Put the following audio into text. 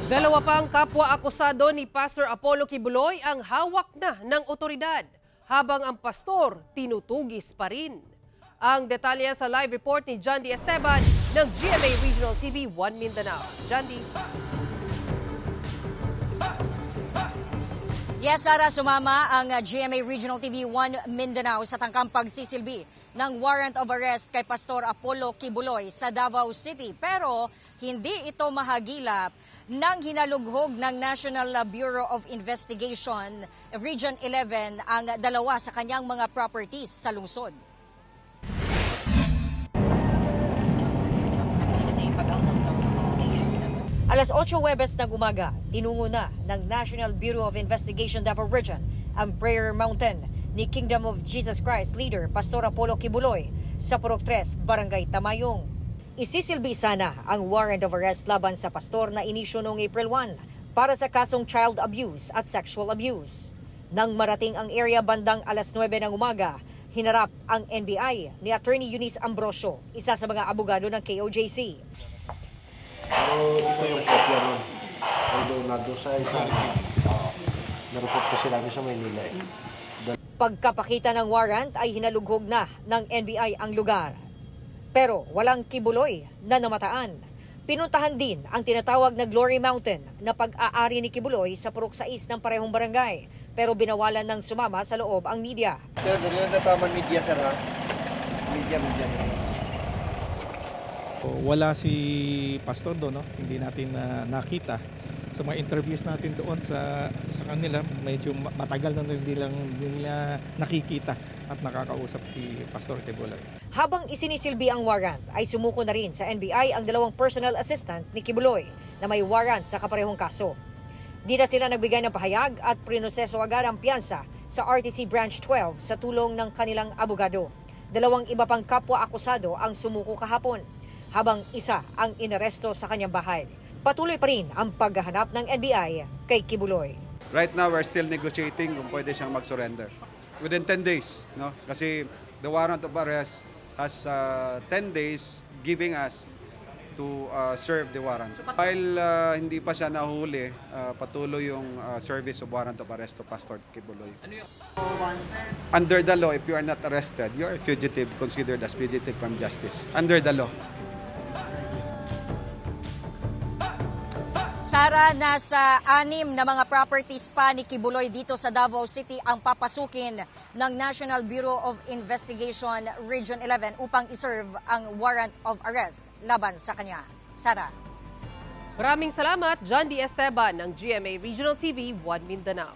Dalawa pang kapwa-akusado ni Pastor Apollo Kibuloy ang hawak na ng otoridad, habang ang pastor tinutugis pa rin. Ang detalye sa live report ni John D. Esteban ng GMA Regional TV 1 Mindanao. John D. Yes, Sara, sumama ang GMA Regional TV 1 Mindanao sa tangkang pagsisilbi ng warrant of arrest kay Pastor Apollo Kibuloy sa Davao City. Pero hindi ito mahagilap ng hinalughog ng National Bureau of Investigation Region 11 ang dalawa sa kanyang mga properties sa lungsod. Alas 8 Huwebes ng umaga, tinungo na ng National Bureau of Investigation Davao Region ang Prayer Mountain ni Kingdom of Jesus Christ leader Pastor Apollo Kibuloy sa Purok 3, Barangay Tamayong. Isisilbi sana ang warrant of arrest laban sa pastor na inisyu noong April 1 para sa kasong child abuse at sexual abuse. Nang marating ang area bandang alas 9 ng umaga, hinarap ang NBI ni Attorney Eunice Ambrosio, isa sa mga abogado ng KOJC. Pero ito yung kopya nun. Although nandun sa isa, nareport kasi namin sa Maynila eh. Pagkapakita ng warrant ay hinalughog na ng NBI ang lugar. Pero walang Kibuloy na namataan. Pinuntahan din ang tinatawag na Glory Mountain na pag-aari ni Kibuloy sa Purok 6 ng parehong barangay. Pero binawalan ng sumama sa loob ang media. Sir, ganyan na tama media, sir, ha? Media. Wala si pastor doon, no? Hindi natin nakita. Sa mga interviews natin doon sa kanila, medyo matagal na hindi nila nakikita at nakakausap si Pastor Kibuloy. Habang isinisilbi ang warrant, ay sumuko na rin sa NBI ang dalawang personal assistant ni Kibuloy na may warrant sa kaparehong kaso. Di na sila nagbigay ng pahayag at prinoseso agad ang piyansa sa RTC Branch 12 sa tulong ng kanilang abogado. Dalawang iba pang kapwa-akusado ang sumuko kahapon, habang isa ang inaresto sa kanyang bahay. Patuloy pa rin ang paghahanap ng NBI kay Kibuloy. Right now, we're still negotiating kung pwede siyang mag-surrender. Within 10 days, no? Kasi the warrant of arrest has 10 days giving us to serve the warrant. While hindi pa siya nahuli, patuloy yung service of warrant of arrest to Pastor Kibuloy. Under the law, if you are not arrested, you are a fugitive, considered as fugitive from justice. Under the law. Sara, nasa 6 na mga properties pa ni Kibuloy dito sa Davao City ang papasukin ng National Bureau of Investigation Region 11 upang iserve ang warrant of arrest laban sa kanya. Sara. Maraming salamat, John D. Esteban ng GMA Regional TV 1 Mindanao.